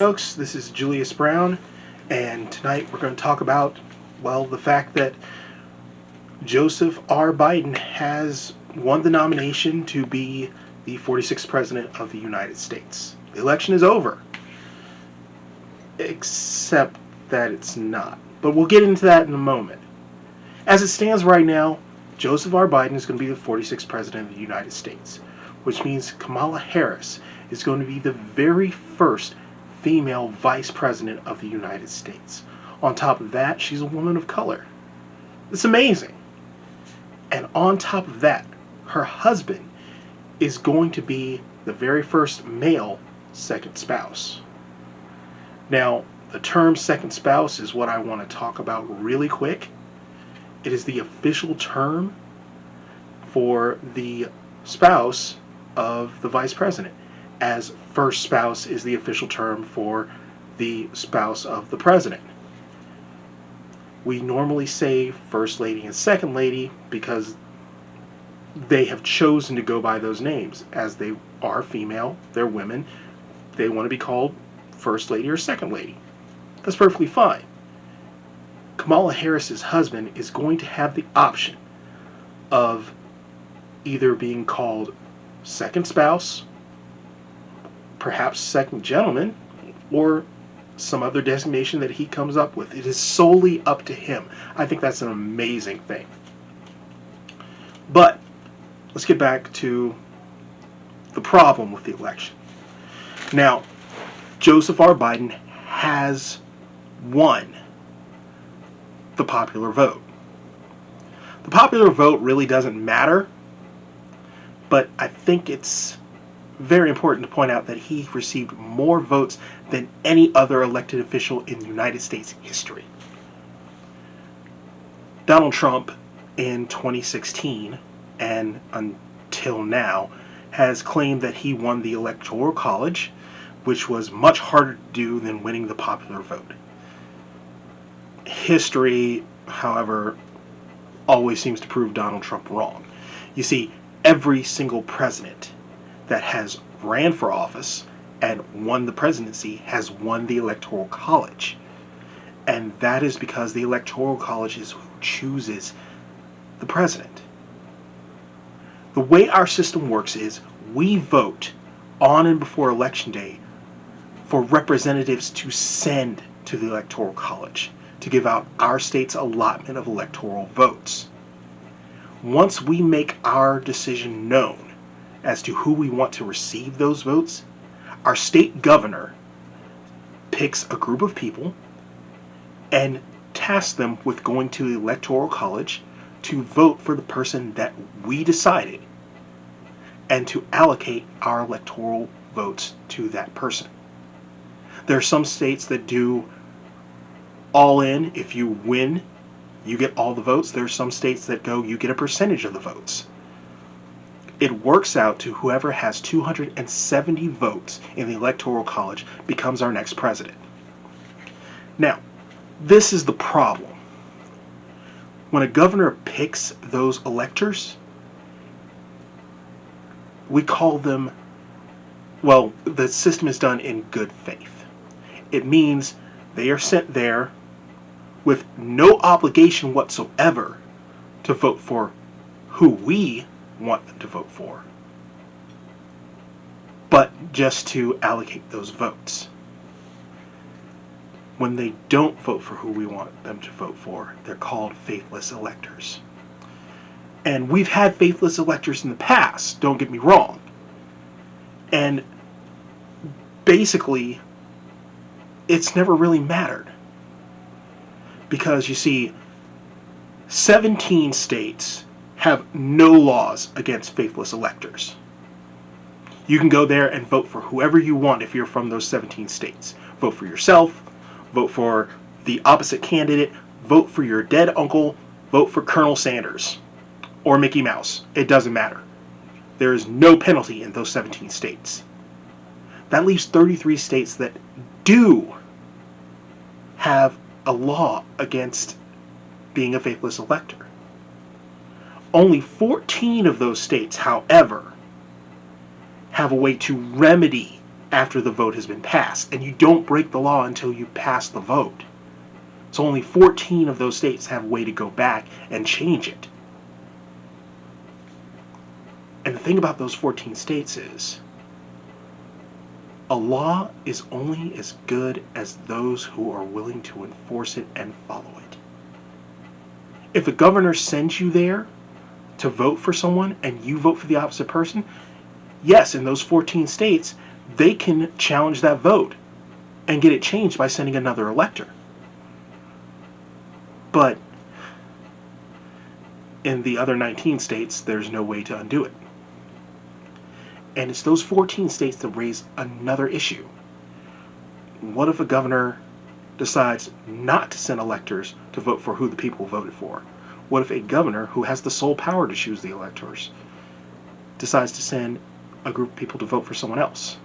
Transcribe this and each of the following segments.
Folks, this is Julius Brown, and tonight we're going to talk about, well, the fact that Joseph R. Biden has won the nomination to be the 46th President of the United States. The election is over, except that it's not. But we'll get into that in a moment. As it stands right now, Joseph R. Biden is going to be the 46th President of the United States, which means Kamala Harris is going to be the very first female Vice President of the United States. On top of that, she's a woman of color. It's amazing. And on top of that, her husband is going to be the very first male second spouse. Now, the term second spouse is what I want to talk about really quick. It is the official term for the spouse of the vice president, as first spouse is the official term for the spouse of the president. We normally say first lady and second lady because they have chosen to go by those names. As they are female, they're women, they want to be called first lady or second lady. That's perfectly fine. Kamala Harris's husband is going to have the option of either being called second spouse, perhaps second gentleman, or some other designation that he comes up with. It is solely up to him. I think that's an amazing thing. But let's get back to the problem with the election. Now, Joseph R. Biden has won the popular vote. The popular vote really doesn't matter, but I think it's very important to point out that he received more votes than any other elected official in United States history. Donald Trump in 2016 and until now has claimed that he won the Electoral College, which was much harder to do than winning the popular vote. History, however, always seems to prove Donald Trump wrong. You see, every single president that has ran for office and won the presidency has won the Electoral College. And that is because the Electoral College is who chooses the president. The way our system works is we vote on and before Election Day for representatives to send to the Electoral College to give out our state's allotment of electoral votes. Once we make our decision known as to who we want to receive those votes, our state governor picks a group of people and tasks them with going to the Electoral College to vote for the person that we decided and to allocate our electoral votes to that person. There are some states that do all in. If you win, you get all the votes. There are some states that go, you get a percentage of the votes. It works out to whoever has 270 votes in the Electoral College becomes our next president. Now, this is the problem. When a governor picks those electors, we call them, well, the system is done in good faith. It means they are sent there with no obligation whatsoever to vote for who we want them to vote for, but just to allocate those votes. When they don't vote for who we want them to vote for, they're called faithless electors. And we've had faithless electors in the past, don't get me wrong. And basically, it's never really mattered. Because you see, 17 states have no laws against faithless electors. You can go there and vote for whoever you want if you're from those 17 states. Vote for yourself, vote for the opposite candidate, vote for your dead uncle, vote for Colonel Sanders or Mickey Mouse. It doesn't matter. There is no penalty in those 17 states. That leaves 33 states that do have a law against being a faithless elector. Only 14 of those states, however, have a way to remedy after the vote has been passed. And you don't break the law until you pass the vote. So only 14 of those states have a way to go back and change it. And the thing about those 14 states is, a law is only as good as those who are willing to enforce it and follow it. If a governor sends you there to vote for someone and you vote for the opposite person, yes, in those 14 states, they can challenge that vote and get it changed by sending another elector. But in the other 19 states, there's no way to undo it. And it's those 14 states that raise another issue. What if a governor decides not to send electors to vote for who the people voted for? What if a governor who has the sole power to choose the electors decides to send a group of people to vote for someone else?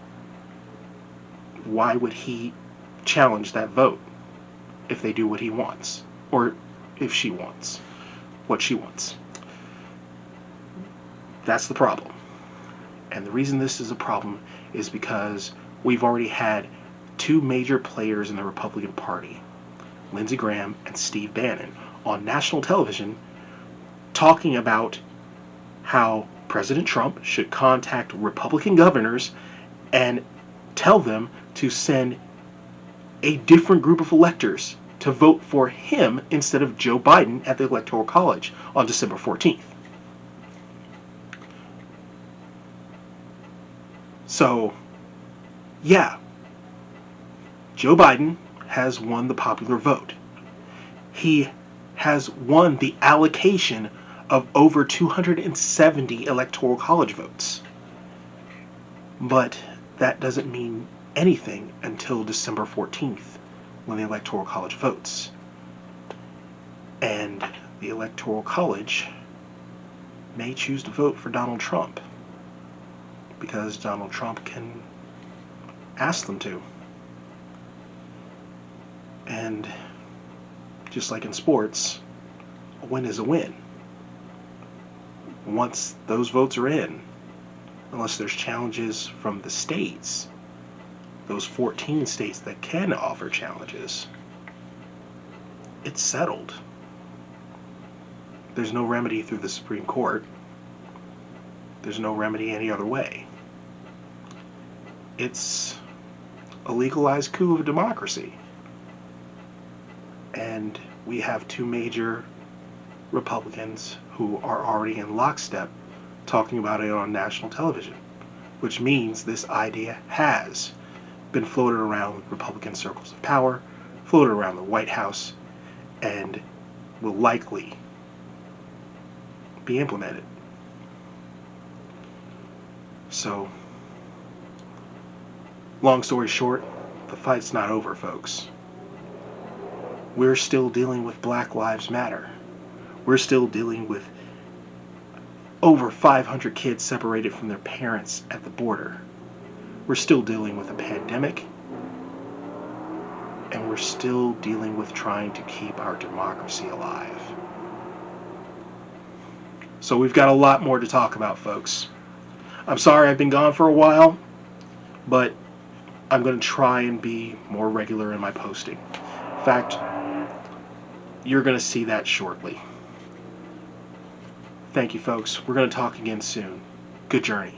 Why would he challenge that vote if they do what he wants? Or if she wants what she wants? That's the problem. And the reason this is a problem is because we've already had two major players in the Republican Party, Lindsey Graham and Steve Bannon, on national television talking about how President Trump should contact Republican governors and tell them to send a different group of electors to vote for him instead of Joe Biden at the Electoral College on December 14th. So, yeah, Joe Biden has won the popular vote. He has won the allocation of over 270 Electoral College votes. But that doesn't mean anything until December 14th, when the Electoral College votes. And the Electoral College may choose to vote for Donald Trump, because Donald Trump can ask them to. And just like in sports, a win is a win. Once those votes are in, unless there's challenges from the states, those 14 states that can offer challenges, it's settled. There's no remedy through the Supreme Court. There's no remedy any other way. It's a legalized coup of democracy. And we have two major Republicans who are already in lockstep talking about it on national television, which means this idea has been floated around Republican circles of power, floated around the White House, and will likely be implemented. So, long story short, the fight's not over, folks. We're still dealing with Black Lives Matter. We're still dealing with over 500 kids separated from their parents at the border. We're still dealing with a pandemic. And we're still dealing with trying to keep our democracy alive. So we've got a lot more to talk about, folks. I'm sorry I've been gone for a while, but I'm going to try and be more regular in my posting. In fact, you're going to see that shortly. Thank you, folks. We're going to talk again soon. Good journey.